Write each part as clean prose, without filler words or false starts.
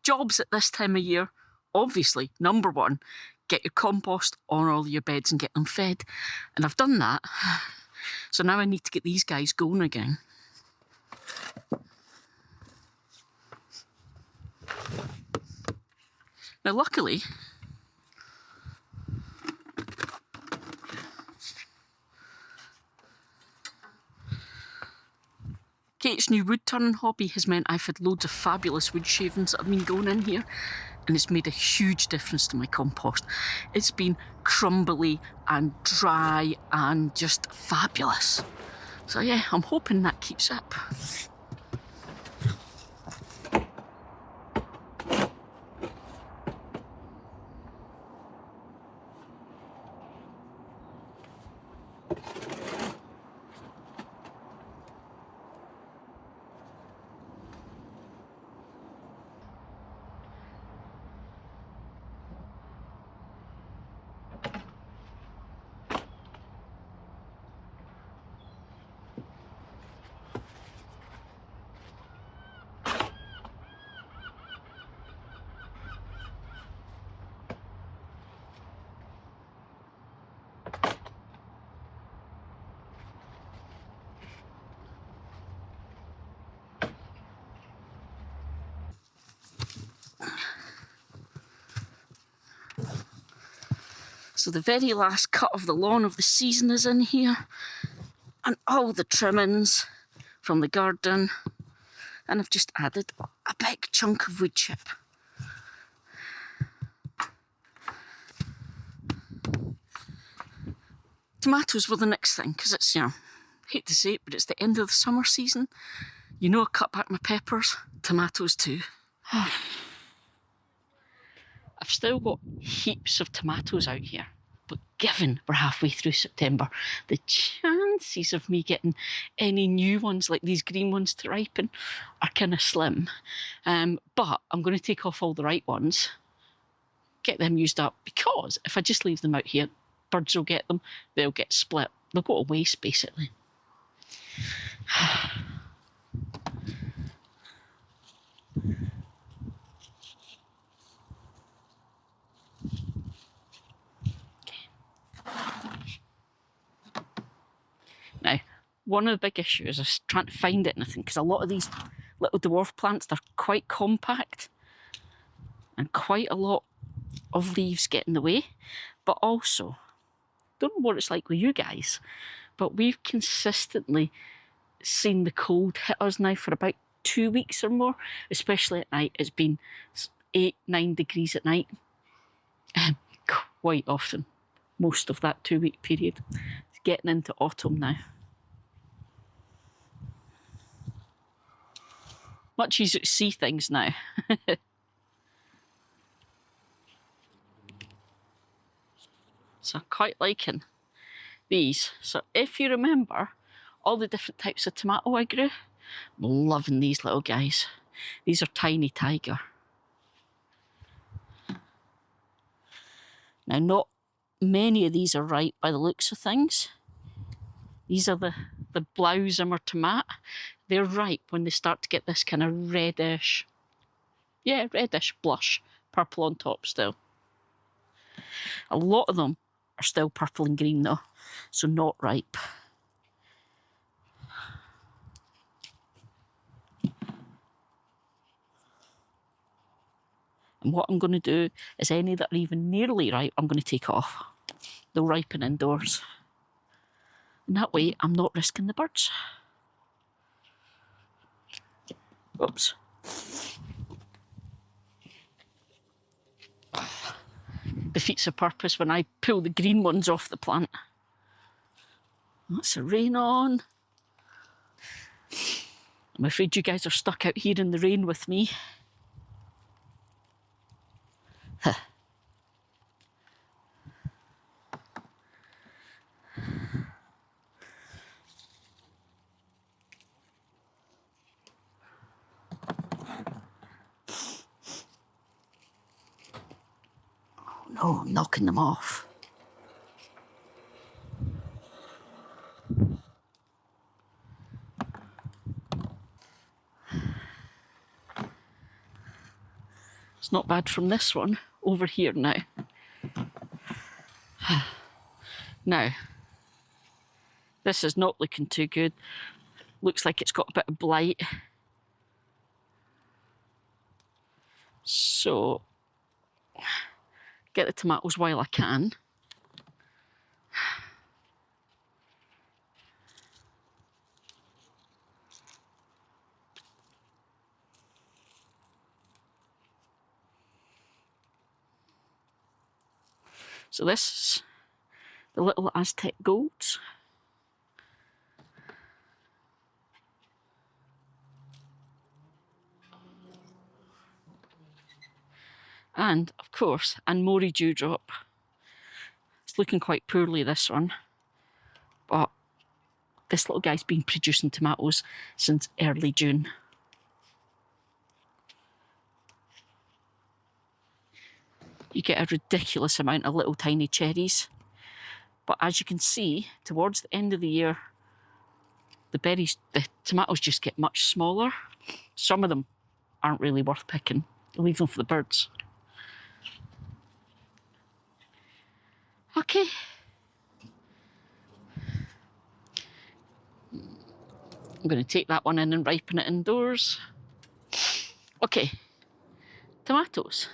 jobs at this time of year, obviously, number one, get your compost on all your beds and get them fed. And I've done that. So now I need to get these guys going again. Now, luckily, Kate's new wood turning hobby has meant I've had loads of fabulous wood shavings that have been going in here, and it's made a huge difference to my compost. It's been crumbly and dry and just fabulous. So yeah, I'm hoping that keeps up. So the very last cut of the lawn of the season is in here, and all the trimmings from the garden, and I've just added a big chunk of wood chip. Tomatoes were the next thing, because it's, hate to say it, but it's the end of the summer season. You know, I cut back my peppers, tomatoes too. I've still got heaps of tomatoes out here, but given we're halfway through September, the chances of me getting any new ones like these green ones to ripen are kind of slim. But I'm going to take off all the right ones, get them used up, because if I just leave them out here, birds will get them, they'll get split, they'll go to waste basically. Now, one of the big issues is trying to find anything, because a lot of these little dwarf plants, they're quite compact and quite a lot of leaves get in the way. But also, don't know what it's like with you guys, but we've consistently seen the cold hit us now for about 2 weeks or more, especially at night. It's been 8-9 degrees at night quite often, most of that 2-week period. It's getting into autumn now. Much easier to see things now. So I'm quite liking these. So if you remember all the different types of tomato I grew, I'm loving these little guys. These are Tiny Tiger. Now, not many of these are ripe by the looks of things. These are the Blausimer tomat. They're ripe when they start to get this kind of reddish blush, purple on top still. A lot of them are still purple and green though, so not ripe. And what I'm going to do is any that are even nearly ripe, I'm going to take off. They'll ripen indoors. And that way, I'm not risking the birds. Oops. Defeats the purpose when I pull the green ones off the plant. That's the rain on. I'm afraid you guys are stuck out here in the rain with me. Oh, I'm knocking them off. It's not bad from this one over here now. Now, this is not looking too good. Looks like it's got a bit of blight. So, get the tomatoes while I can. So this is the little Aztec golds. And, of course, Anmori dewdrop. It's looking quite poorly, this one. But this little guy's been producing tomatoes since early June. You get a ridiculous amount of little tiny cherries. But as you can see, towards the end of the year, the tomatoes just get much smaller. Some of them aren't really worth picking. Leave them for the birds. Okay. I'm going to take that one in and ripen it indoors. Okay, tomatoes.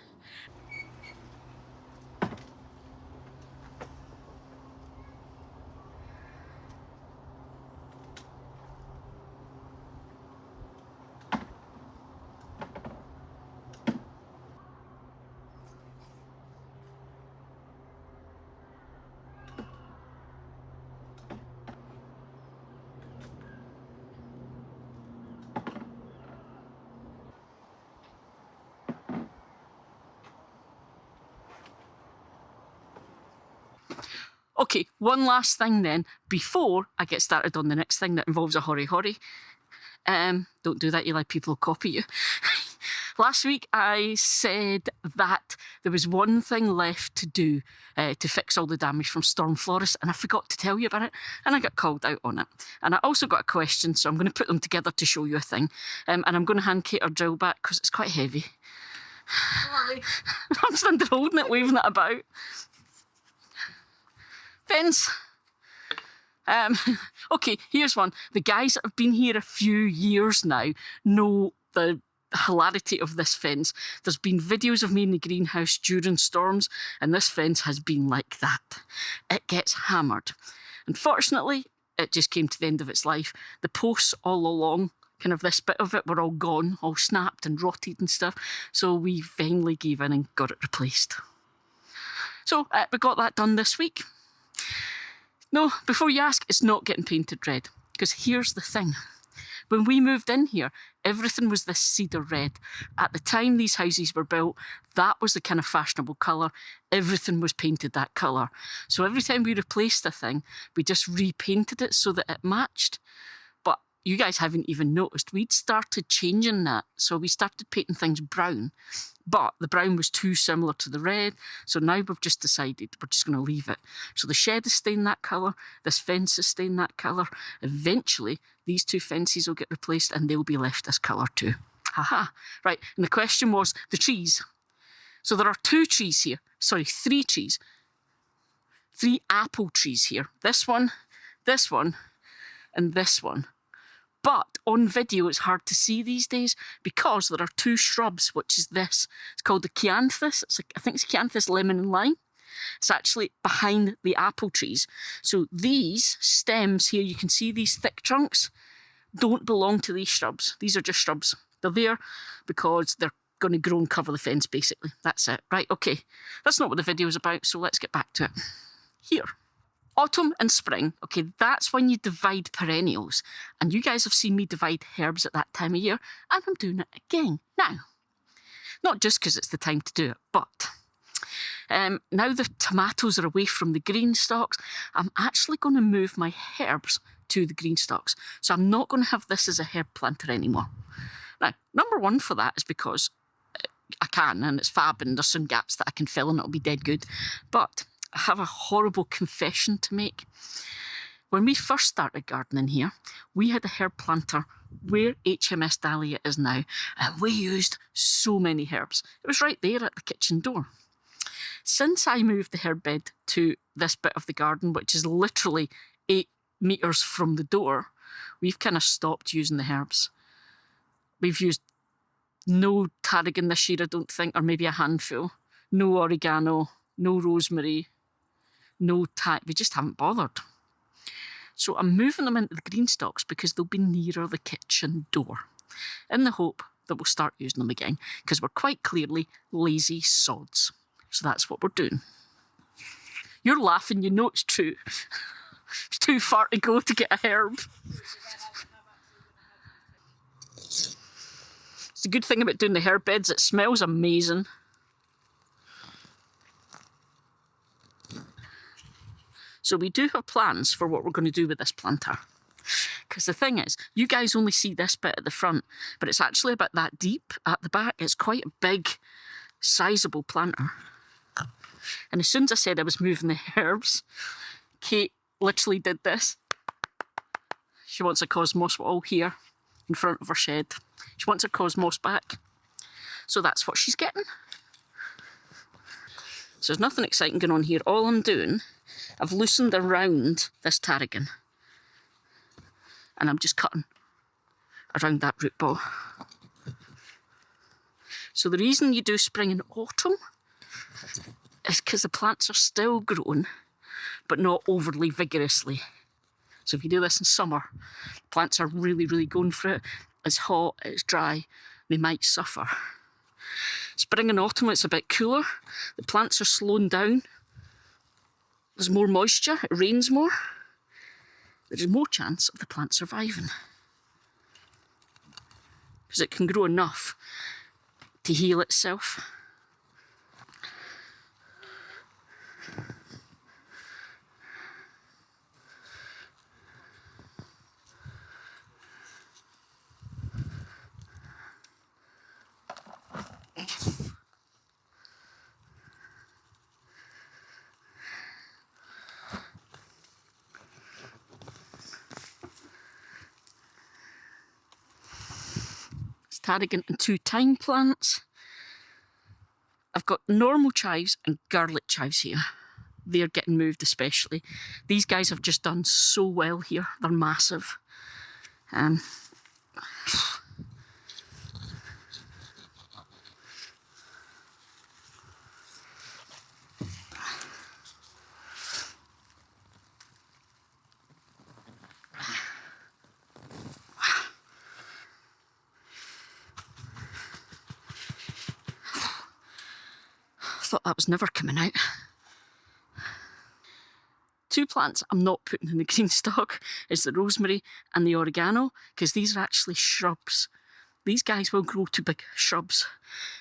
Okay, one last thing then, before I get started on the next thing that involves a hori-hori. Don't do that, you let people copy you. Last week I said that there was one thing left to do to fix all the damage from Storm Flores, and I forgot to tell you about it, and I got called out on it. And I also got a question, so I'm going to put them together to show you a thing. And I'm going to hand Kate her drill back because it's quite heavy. I'm standing holding it, waving it about. Fence. Okay, here's one. The guys that have been here a few years now know the hilarity of this fence. There's been videos of me in the greenhouse during storms, and this fence has been like that. It gets hammered. Unfortunately, it just came to the end of its life. The posts all along, kind of this bit of it, were all gone, all snapped and rotted and stuff. So we finally gave in and got it replaced. So we got that done this week. No, before you ask, it's not getting painted red. Because here's the thing. When we moved in here, everything was this cedar red. At the time these houses were built, that was the kind of fashionable colour. Everything was painted that colour. So every time we replaced a thing, we just repainted it so that it matched. But you guys haven't even noticed. We'd started changing that. So we started painting things brown. But the brown was too similar to the red, so now we've just decided we're just going to leave it. So the shed is staying that colour, this fence is staying that colour. Eventually, these two fences will get replaced and they'll be left this colour too. Haha. Right, and the question was the trees. So there are three trees. 3 apple trees here. This one, and this one. But on video, it's hard to see these days because there are 2 shrubs, which is this. It's called the Chianthus. I think it's Chianthus lemon and lime. It's actually behind the apple trees. So these stems here, you can see these thick trunks, don't belong to these shrubs. These are just shrubs. They're there because they're going to grow and cover the fence, basically. That's it. Right, okay. That's not what the video is about, so let's get back to it. Here. Autumn and spring, okay, that's when you divide perennials. And you guys have seen me divide herbs at that time of year, and I'm doing it again now. Not just because it's the time to do it, but now the tomatoes are away from the green stalks, I'm actually going to move my herbs to the green stalks. So I'm not going to have this as a herb planter anymore. Now, number one for that is because I can, and it's fab, and there's some gaps that I can fill and it'll be dead good. But I have a horrible confession to make. When we first started gardening here, we had a herb planter where HMS Dahlia is now, and we used so many herbs. It was right there at the kitchen door. Since I moved the herb bed to this bit of the garden, which is literally 8 metres from the door, we've kind of stopped using the herbs. We've used no tarragon this year, I don't think, or maybe a handful. No oregano, no rosemary, no thyme. We just haven't bothered. So I'm moving them into the green stalks because they'll be nearer the kitchen door, in the hope that we'll start using them again, because we're quite clearly lazy sods. So that's what we're doing. You're laughing, you know it's true. It's too far to go to get a herb. It's the good thing about doing the herb beds, it smells amazing. So we do have plans for what we're going to do with this planter. Because the thing is, you guys only see this bit at the front, but it's actually about that deep at the back. It's quite a big, sizable planter. And as soon as I said I was moving the herbs, Kate literally did this. She wants a cosmos all here in front of her shed. She wants her cosmos back. So that's what she's getting. So there's nothing exciting going on here. All I'm doing, I've loosened around this tarragon. And I'm just cutting around that root ball. So the reason you do spring and autumn is because the plants are still growing, but not overly vigorously. So if you do this in summer, plants are really, really going for it. It's hot, it's dry, they might suffer. Spring and autumn, it's a bit cooler. The plants are slowing down. There's more moisture, it rains more. There's more chance of the plant surviving. Because it can grow enough to heal itself. Tarragon and 2 thyme plants. I've got normal chives and garlic chives here. They're getting moved especially. These guys have just done so well here. They're massive. I thought that was never coming out. 2 plants I'm not putting in the green stock is the rosemary and the oregano, because these are actually shrubs. These guys will grow to big shrubs,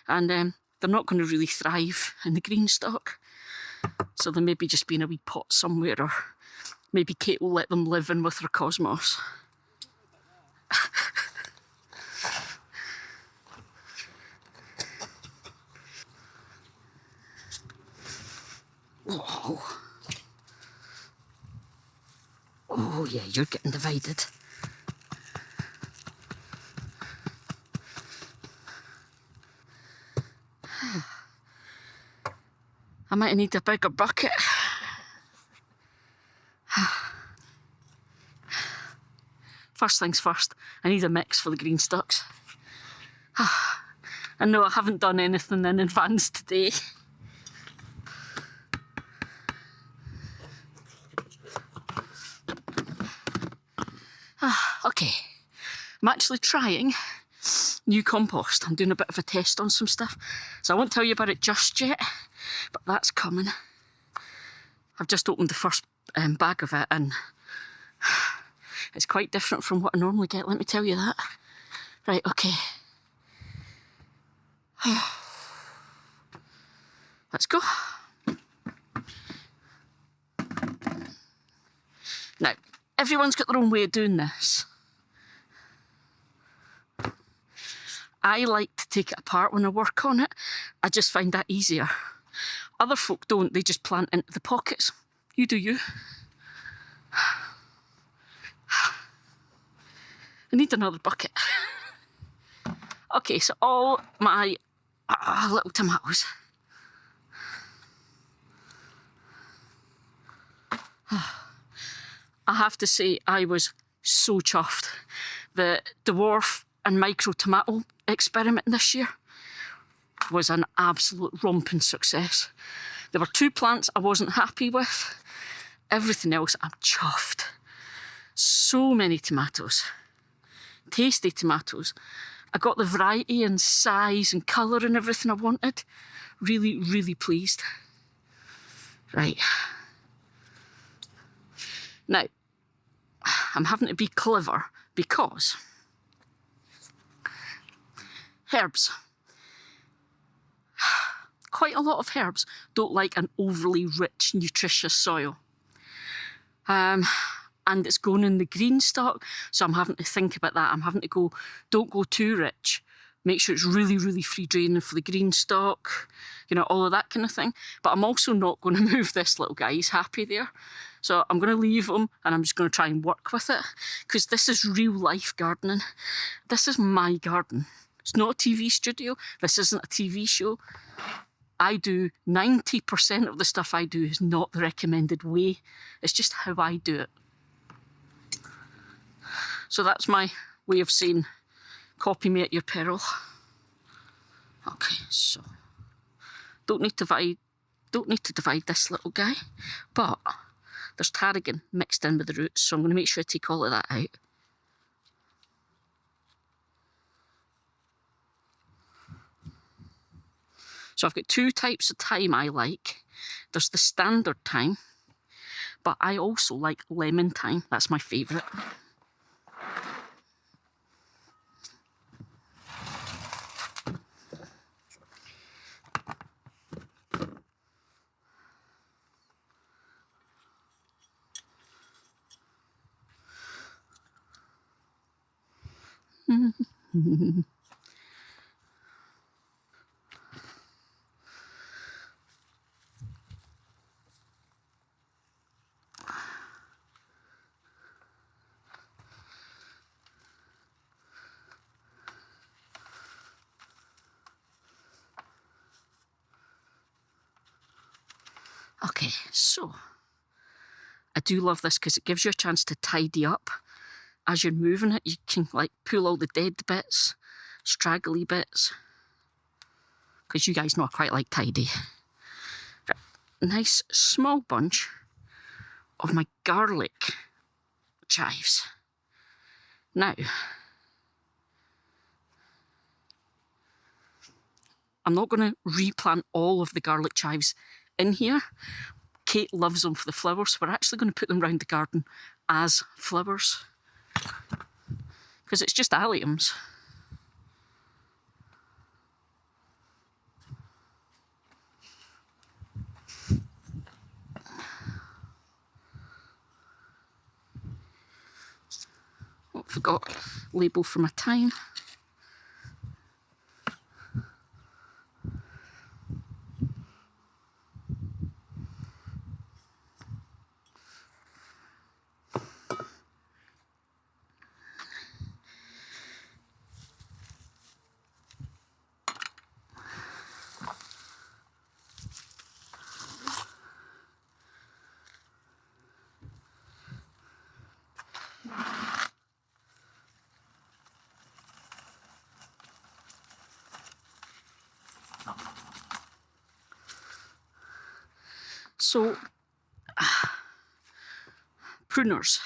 and they're not going to really thrive in the green stock. So they maybe just be in a wee pot somewhere, or maybe Kate will let them live in with her cosmos. Oh. Oh yeah, you're getting divided. I might need a bigger bucket. First things first, I need a mix for the green stalks. I know I haven't done anything in advance today. Okay, I'm actually trying new compost. I'm doing a bit of a test on some stuff, so I won't tell you about it just yet, but that's coming. I've just opened the first bag of it, and it's quite different from what I normally get, let me tell you that. Right, okay. Let's go. Now, everyone's got their own way of doing this. I like to take it apart when I work on it. I just find that easier. Other folk don't, they just plant into the pockets. You do you. I need another bucket. Okay, so all my little tomatoes. I have to say, I was so chuffed. The dwarf and micro tomato experiment this year was an absolute romping success. There were 2 plants I wasn't happy with. Everything else, I'm chuffed. So many tomatoes. Tasty tomatoes. I got the variety and size and colour and everything I wanted. Really, really pleased. Right. Now, I'm having to be clever because herbs. Quite a lot of herbs don't like an overly rich, nutritious soil. And it's going in the green stock, so I'm having to think about that. I'm having to go, don't go too rich. Make sure it's really, really free draining for the green stock, you know, all of that kind of thing. But I'm also not going to move this little guy. He's happy there. So I'm going to leave him and I'm just going to try and work with it, because this is real life gardening. This is my garden. It's not a TV studio. This isn't a TV show. I do 90% of the stuff I do is not the recommended way. It's just how I do it. So that's my way of saying, copy me at your peril. Okay, so don't need to divide this little guy, but there's tarragon mixed in with the roots, so I'm going to make sure I take all of that out. So I've got 2 types of thyme I like. There's the standard thyme, but I also like lemon thyme. That's my favourite. Okay, so I do love this because it gives you a chance to tidy up as you're moving it. You can like pull all the dead bits, straggly bits, because you guys know I quite like tidy. Right. Nice small bunch of my garlic chives. Now, I'm not going to replant all of the garlic chives in here. Kate loves them for the flowers, so we're actually going to put them around the garden as flowers, because it's just alliums. Oh, forgot label for my thyme. So, pruners.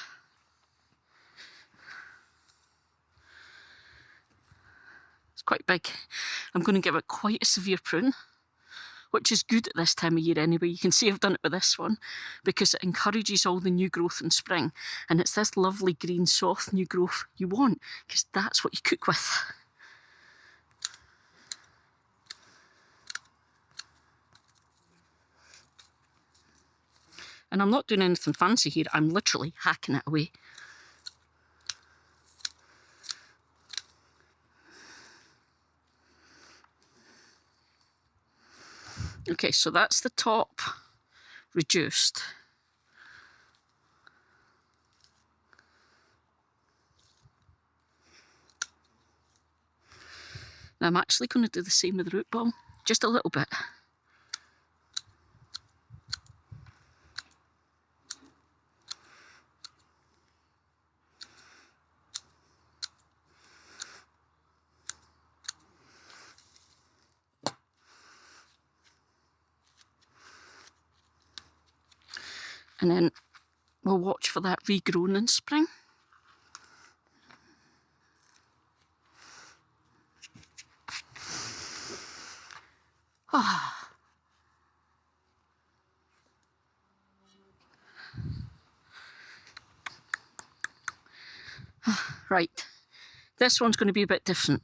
It's quite big. I'm going to give it quite a severe prune, which is good at this time of year anyway. You can see I've done it with this one, because it encourages all the new growth in spring. And it's this lovely green, soft new growth you want, because that's what you cook with. And I'm not doing anything fancy here. I'm literally hacking it away. Okay, so that's the top reduced. Now I'm actually going to do the same with the root ball, just a little bit. And then we'll watch for that regrowing in spring. Right, this one's going to be a bit different.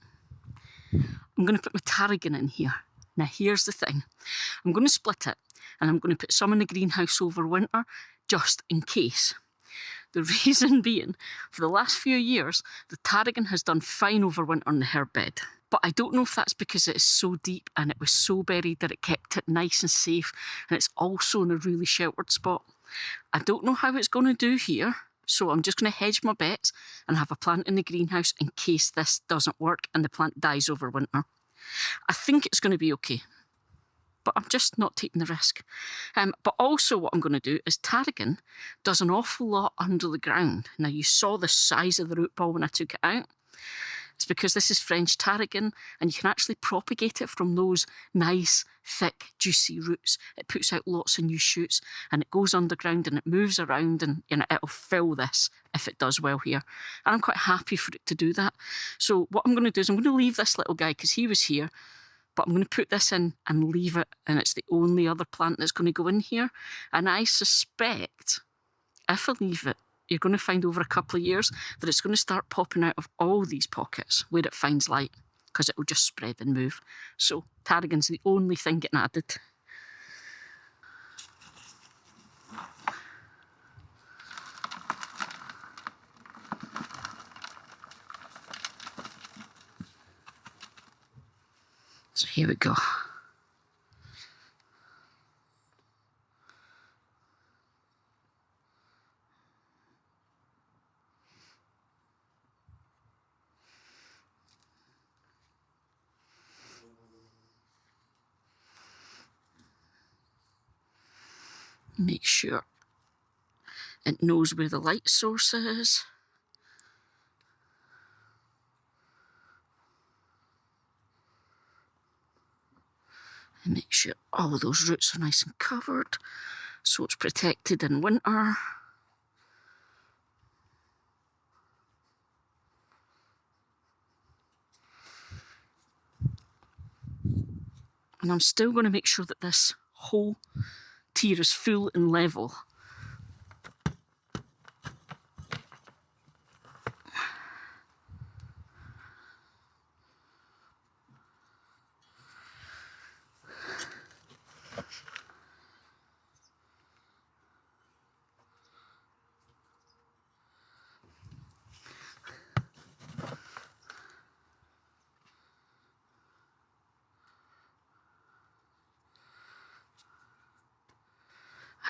I'm going to put my tarragon in here. Now here's the thing. I'm going to split it and I'm going to put some in the greenhouse over winter just in case. The reason being, for the last few years, the tarragon has done fine over winter in the herb bed. But I don't know if that's because it is so deep and it was so buried that it kept it nice and safe, and it's also in a really sheltered spot. I don't know how it's going to do here, so I'm just going to hedge my bets and have a plant in the greenhouse in case this doesn't work and the plant dies over winter. I think it's going to be okay, but I'm just not taking the risk. But also what I'm going to do is tarragon does an awful lot under the ground. Now you saw the size of the root ball when I took it out. It's because this is French tarragon and you can actually propagate it from those nice, thick, juicy roots. It puts out lots of new shoots and it goes underground and it moves around, and it'll fill this if it does well here. And I'm quite happy for it to do that. So what I'm going to do is I'm going to leave this little guy because he was here, but I'm going to put this in and leave it, and it's the only other plant that's going to go in here. And I suspect if I leave it, you're going to find over a couple of years that it's going to start popping out of all these pockets where it finds light, because it will just spread and move. So tarragon's the only thing getting added. So here we go. Make sure it knows where the light source is. And make sure all those roots are nice and covered so it's protected in winter. And I'm still going to make sure that this whole tier is full and level.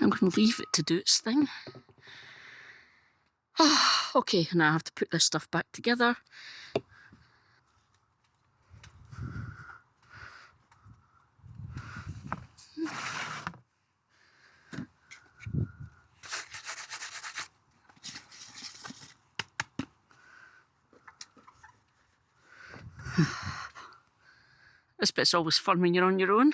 I'm going to leave it to do its thing. Okay, now I have to put this stuff back together. This bit's always fun when you're on your own.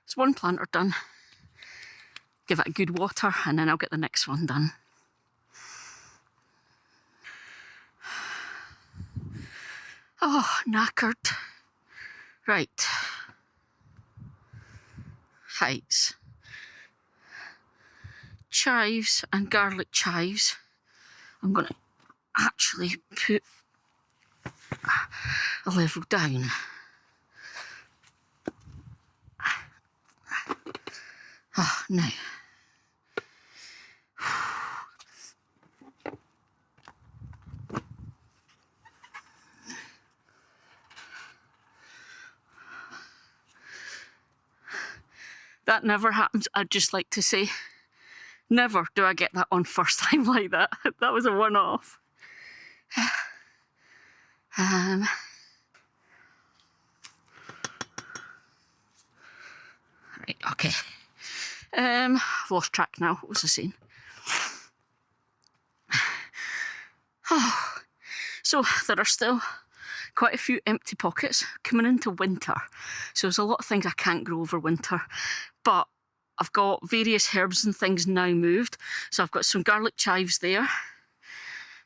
It's one planter done. Give it a good water and then I'll get the next one done. Oh, knackered. Right. Heights. Chives and garlic chives. I'm going to actually put a level down. Ah, now. That never happens, I'd just like to say. Never do I get that on first time like that. That was a one-off. Right, okay. I've lost track now. What was I saying? Oh, so there are still quite a few empty pockets coming into winter. So there's a lot of things I can't grow over winter. But I've got various herbs and things now moved. So I've got some garlic chives there.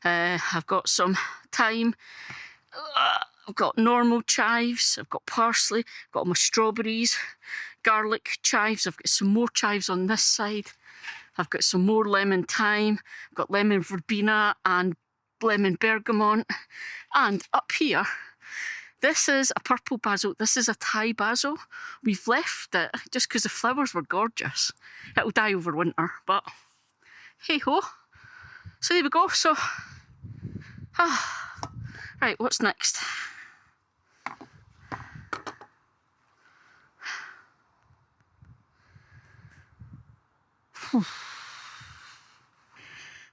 I've got some thyme. I've got normal chives. I've got parsley. I've got my strawberries. Garlic chives. I've got some more chives on this side. I've got some more lemon thyme. I've got lemon verbena and lemon bergamot. And up here, this is a purple basil. This is a Thai basil. We've left it just because the flowers were gorgeous. It'll die over winter, but hey ho. So there we go. So, right, what's next?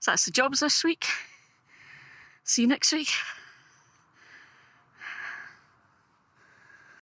So that's the jobs this week. See you next week.